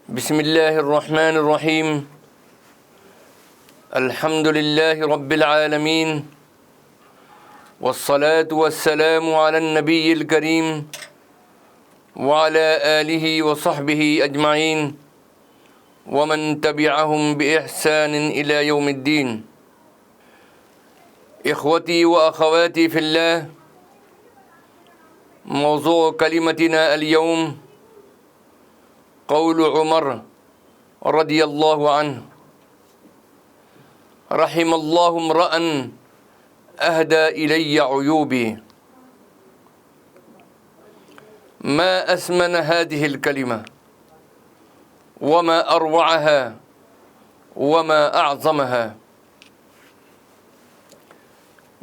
بسم الله الرحمن الرحيم. الحمد لله رب العالمين، والصلاة والسلام على النبي الكريم وعلى آله وصحبه أجمعين ومن تبعهم بإحسان إلى يوم الدين. إخوتي وأخواتي في الله، موضوع كلمتنا اليوم قول عمر رضي الله عنه: رحم الله امرأ أهدى إلي عيوبي. ما أسمن هذه الكلمة وما أروعها وما أعظمها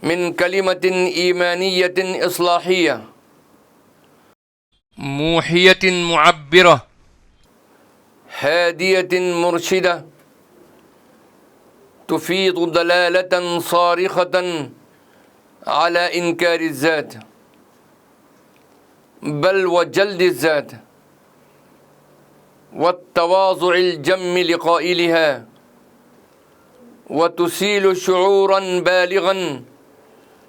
من كلمة إيمانية إصلاحية موحية معبرة هادية مرشدة، تفيض دلالة صارخة على إنكار الذات بل وجلد الذات والتواضع الجم لقائلها، وتسيل شعورا بالغا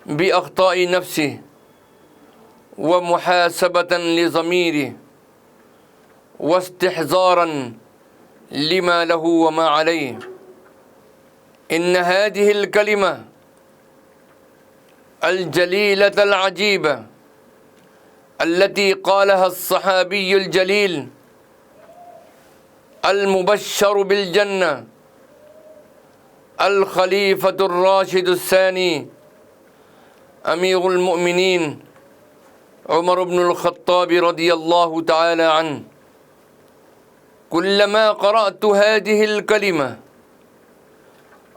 بأخطاء نفسه ومحاسبة لضميره واستحضارا لما له وما عليه. إن هذه الكلمة الجليلة العجيبة التي قالها الصحابي الجليل المبشر بالجنة الخليفة الراشد الثاني أمير المؤمنين عمر بن الخطاب رضي الله تعالى عنه، كلما قرأت هذه الكلمة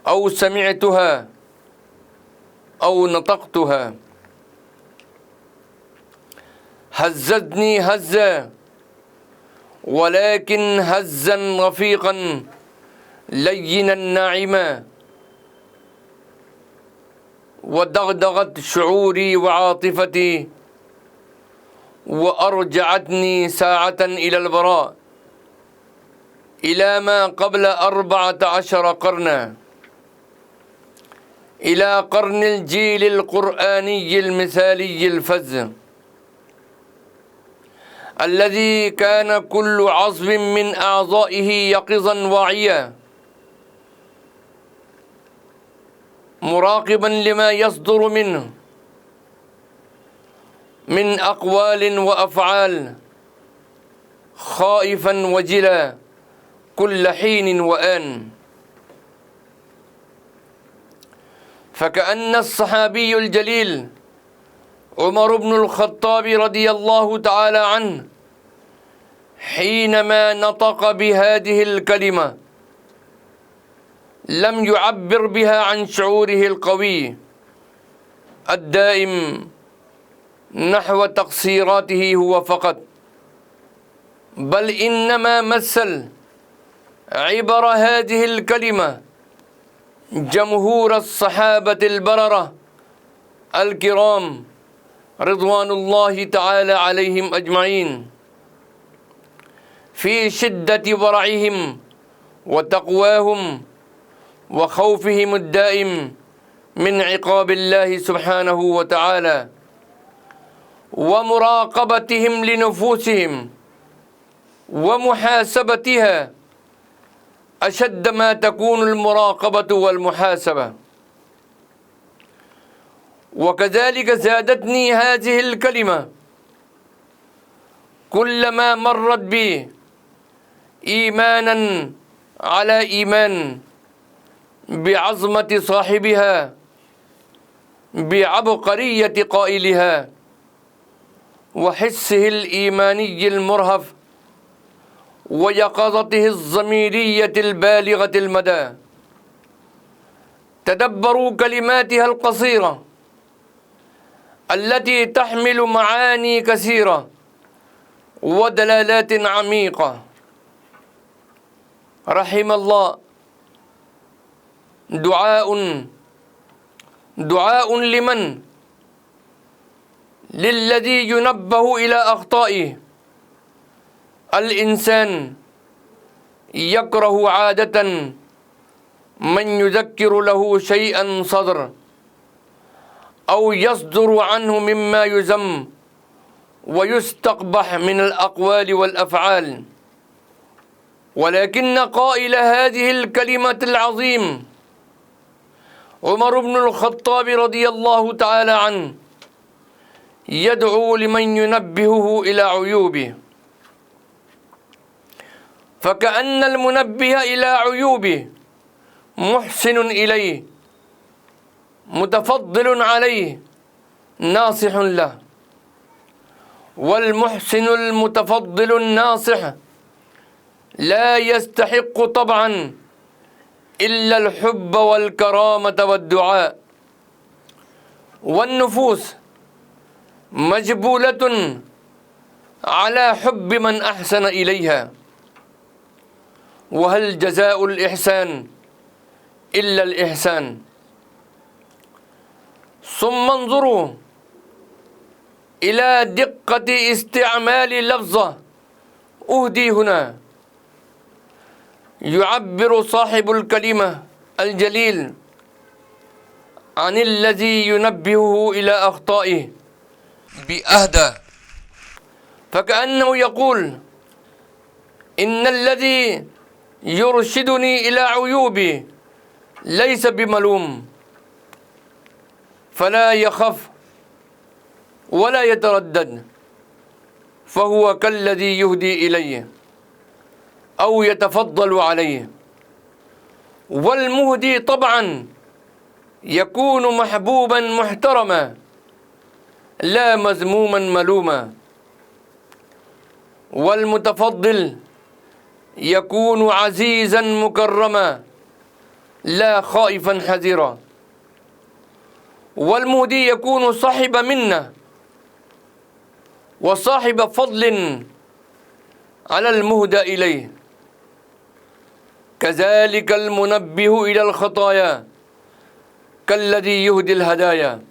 أو سمعتها أو نطقتها هزتني هزا، ولكن هزا رفيقا لينا ناعما، ودغدغت شعوري وعاطفتي وأرجعتني ساعة إلى البراء، إلى ما قبل 14 قرنا، إلى قرن الجيل القرآني المثالي الفذ الذي كان كل عضو من أعضائه يقظا واعيا مراقبا لما يصدر منه من أقوال وأفعال، خائفا وجلا كل حين وآن. فكأن الصحابي الجليل عمر بن الخطاب رضي الله تعالى عنه حينما نطق بهذه الكلمة لم يعبر بها عن شعوره القوي الدائم نحو تقصيراته هو فقط، بل إنما مثل عبر هذه الكلمة جمهور الصحابة البررة الكرام رضوان الله تعالى عليهم أجمعين في شدة ورعهم وتقواهم وخوفهم الدائم من عقاب الله سبحانه وتعالى، ومراقبتهم لنفوسهم ومحاسبتها أشد ما تكون المراقبة والمحاسبة. وكذلك زادتني هذه الكلمة كلما مرت بي إيمانا على إيمان بعظمة صاحبها، بعبقرية قائلها، وحسه الإيماني المرهف، ويقظته الضميرية البالغة المدى. تدبروا كلماتها القصيرة التي تحمل معاني كثيرة ودلالات عميقة. رحم الله دعاء لمن؟ للذي ينبه إلى أخطائه الإنسان يكره عادة من يذكر له شيئا صدر أو يصدر عنه مما يذم ويستقبح من الأقوال والأفعال. ولكن قائل هذه الكلمة العظيم عمر بن الخطاب رضي الله تعالى عنه يدعو لمن ينبهه إلى عيوبه، فكأن المنبه إلى عيوبه محسن إليه متفضل عليه ناصح له، والمحسن المتفضل الناصح لا يستحق طبعا إلا الحب والكرامة والدعاء. والنفوس مجبولة على حب من أحسن إليها، وهل جزاء الإحسان إلا الإحسان؟ ثم انظروا إلى دقة استعمال لفظة أهدي هنا. يعبر صاحب الكلمة الجليل عن الذي ينبهه إلى أخطائه بأهدى، فكأنه يقول إن الذي يرشدني إلى عيوبي ليس بملوم، فلا يخف ولا يتردد، فهو كالذي يهدي إليه أو يتفضل عليه. والمهدي طبعا يكون محبوبا محترما لا مذموما ملوما، والمتفضل يكون عزيزا مكرما لا خائفا حذرا، والمهدي يكون صاحب منة وصاحب فضل على المهدى إليه. كذلك المنبه إلى الخطايا كالذي يهدي الهدايا،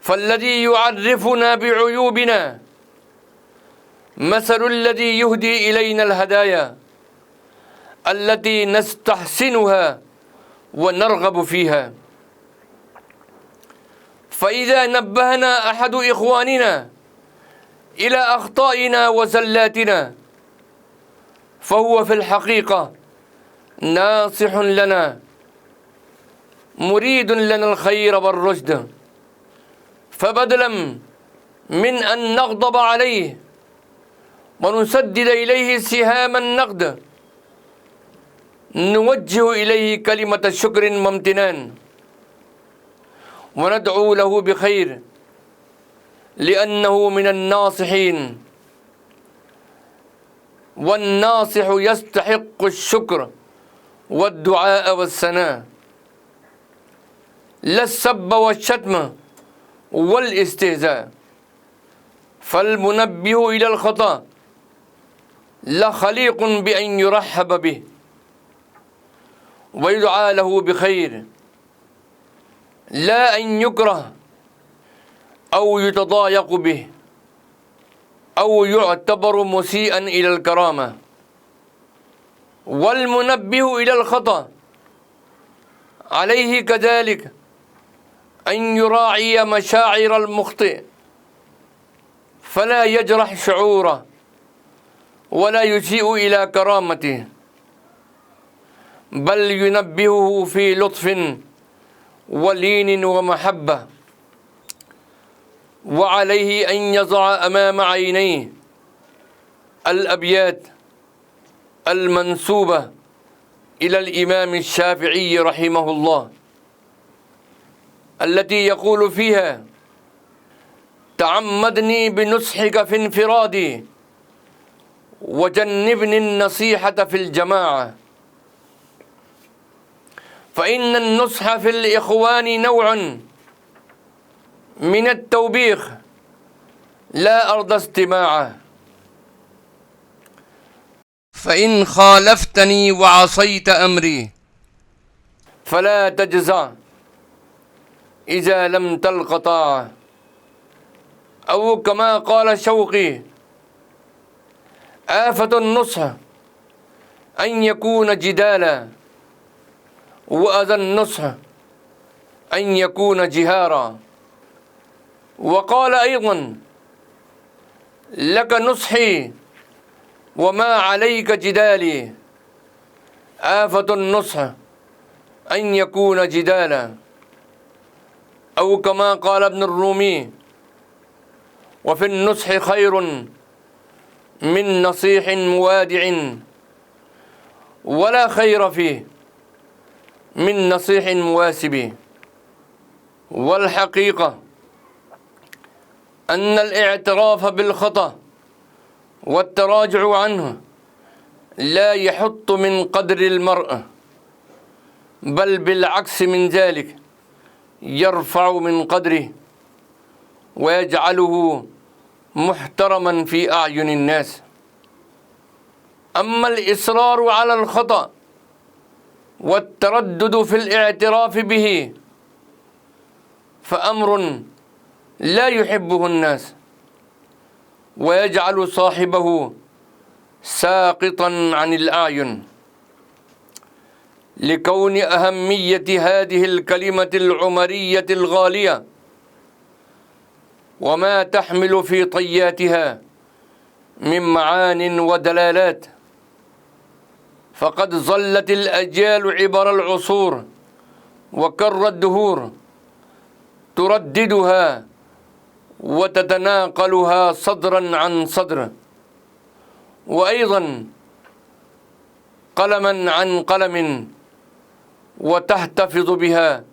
فالذي يعرفنا بعيوبنا مثل الذي يهدي إلينا الهدايا التي نستحسنها ونرغب فيها. فإذا نبهنا أحد إخواننا إلى أخطائنا وزلاتنا فهو في الحقيقة ناصح لنا مريد لنا الخير والرشد، فبدلا من أن نغضب عليه ونسدد إليه سهام النقد نوجه إليه كلمة شكر وامتنان وندعو له بخير، لأنه من الناصحين، والناصح يستحق الشكر والدعاء والثناء لا السب والشتم والاستهزاء. فالمنبه إلى الخطأ لخليق بأن يرحب به ويدعى له بخير، لا أن يكره أو يتضايق به أو يعتبر مسيئا إلى الكرامة. والمنبه إلى الخطأ عليه كذلك أن يراعي مشاعر المخطئ فلا يجرح شعوره ولا يسيء إلى كرامته، بل ينبهه في لطف ولين ومحبة. وعليه أن يضع أمام عينيه الأبيات المنسوبة إلى الإمام الشافعي رحمه الله التي يقول فيها: تعمدني بنصحك في انفرادي وجنبني النصيحة في الجماعة، فإن النصح في الإخوان نوع من التوبيخ لا أرضى استماعه، فإن خالفتني وعصيت أمري فلا تجزع إذا لم تلق طاعة. أو كما قال شوقي: آفة النصح أن يكون جدالا، وأذى النصح أن يكون جهارا. وقال أيضا: لك نصحي وما عليك جدالي، آفة النصح أن يكون جدالا. أو كما قال ابن الرومي: وفي النصح خير من نصيح موادع، ولا خير فيه من نصيح مواسب. والحقيقة أن الاعتراف بالخطأ والتراجع عنه لا يحط من قدر المرء، بل بالعكس من ذلك يرفع من قدره ويجعله محترما في أعين الناس. أما الإصرار على الخطأ والتردد في الاعتراف به فأمر لا يحبه الناس، ويجعل صاحبه ساقطا عن الأعين. لكون أهمية هذه الكلمة العمرية الغالية وما تحمل في طياتها من معان ودلالات، فقد ظلت الأجيال عبر العصور وكر الدهور ترددها وتتناقلها صدرا عن صدر، وأيضا قلما عن قلم، وتحتفظ بها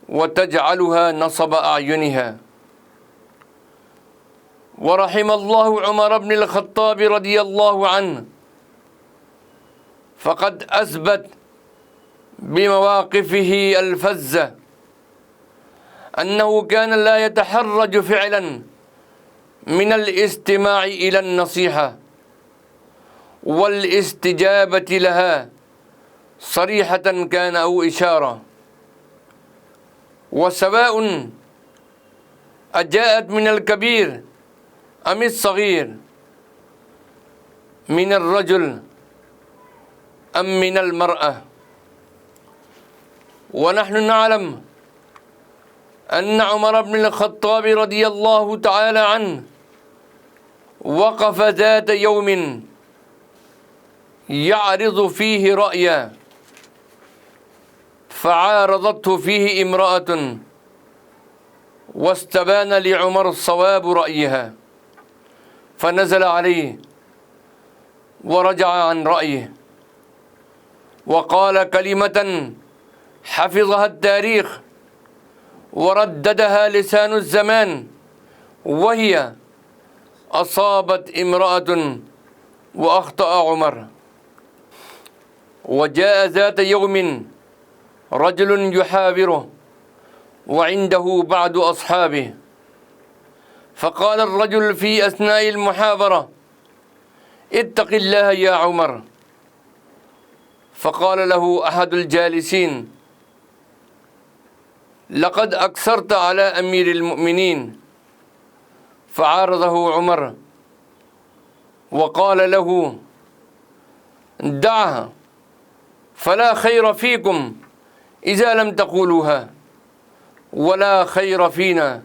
وتجعلها نصب أعينها. ورحم الله عمر بن الخطاب رضي الله عنه، فقد أثبت بمواقفه الفزة أنه كان لا يتحرج فعلا من الاستماع إلى النصيحة والاستجابة لها، صريحة كان أو إشارة، وسواء أجاءت من الكبير أم الصغير، من الرجل أم من المرأة. ونحن نعلم أن عمر بن الخطاب رضي الله تعالى عنه وقف ذات يوم يعرض فيه رأيا، فعارضته فيه امرأة، واستبان لعمر صواب رأيها، فنزل عليه ورجع عن رأيه وقال كلمة حفظها التاريخ ورددها لسان الزمان، وهي: أصابت امرأة وأخطأ عمر. وجاء ذات يوم رجل يحاوره وعنده بعض أصحابه، فقال الرجل في أثناء المحاورة: اتق الله يا عمر. فقال له أحد الجالسين: لقد أكثرت على أمير المؤمنين. فعارضه عمر وقال له: دعها، فلا خير فيكم إذا لم تقولوها، ولا خير فينا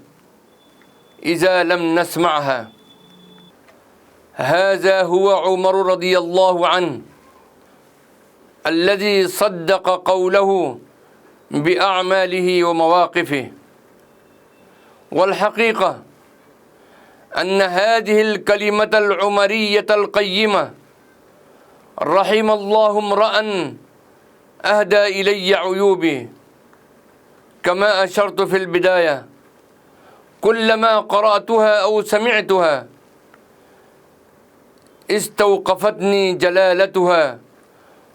إذا لم نسمعها. هذا هو عمر رضي الله عنه الذي صدق قوله بأعماله ومواقفه. والحقيقة أن هذه الكلمة العمرية القيمة رحم الله امرأ أهدى إلي عيوبي، كما أشرت في البداية: كلما قرأتها أو سمعتها استوقفتني جلالتها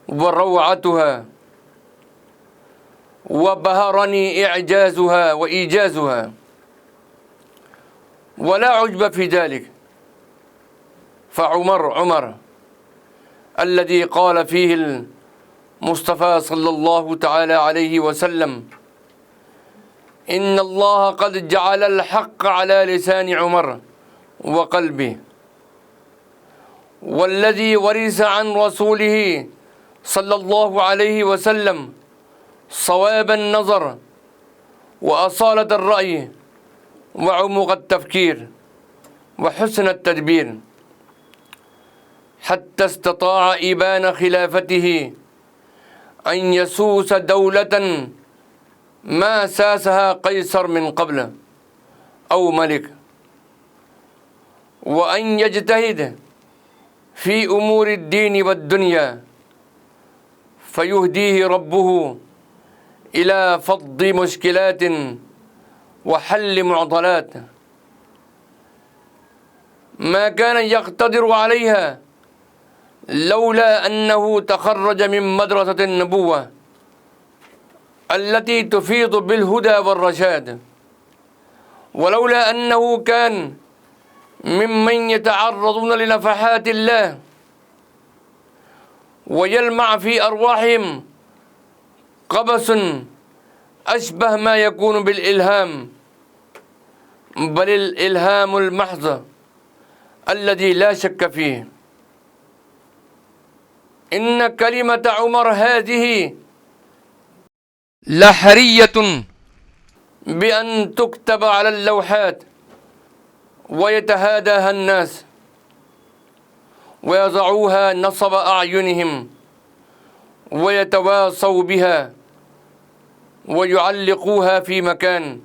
وروعتها، وبهرني إعجازها وإيجازها. ولا عجب في ذلك، فعمر الذي قال فيه المصطفى صلى الله تعالى عليه وسلم: إن الله قد جعل الحق على لسان عمر وقلبه. والذي ورث عن رسوله صلى الله عليه وسلم صواب النظر وأصالة الرأي وعمق التفكير وحسن التدبير، حتى استطاع إبان خلافته أن يسوس دولة ما ساسها قيصر من قبل أو ملك، وأن يجتهد في أمور الدين والدنيا فيهديه ربه إلى فض مشكلات وحل معضلات ما كان يقتدر عليها لولا أنه تخرج من مدرسة النبوة التي تفيض بالهدى والرشاد، ولولا أنه كان ممن يتعرضون لنفحات الله ويلمع في أرواحهم قبس أشبه ما يكون بالإلهام، بل الإلهام المحض الذي لا شك فيه. إن كلمة عمر هذه لحرية بأن تكتب على اللوحات ويتهاداها الناس ويضعوها نصب أعينهم ويتواصوا بها ويعلقوها في مكان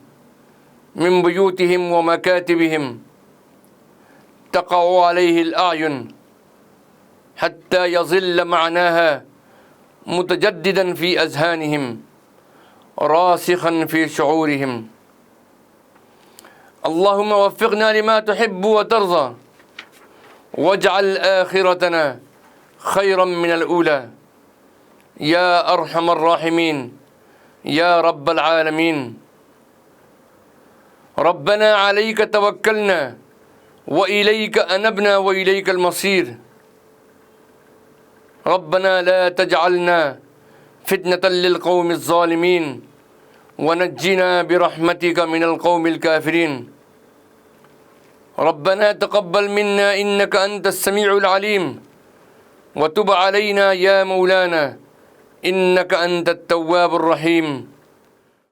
من بيوتهم ومكاتبهم تقع عليه الأعين حتى يظل معناها متجددا في أذهانهم راسخا في شعورهم. اللهم وفقنا لما تحب وترضى، واجعل آخرتنا خيرا من الأولى يا أرحم الراحمين يا رب العالمين. ربنا عليك توكلنا وإليك أنبنا وإليك المصير. ربنا لا تجعلنا فتنة للقوم الظالمين ونجنا برحمتك من القوم الكافرين. ربنا تقبل منا إنك أنت السميع العليم، وتب علينا يا مولانا إنك أنت التواب الرحيم.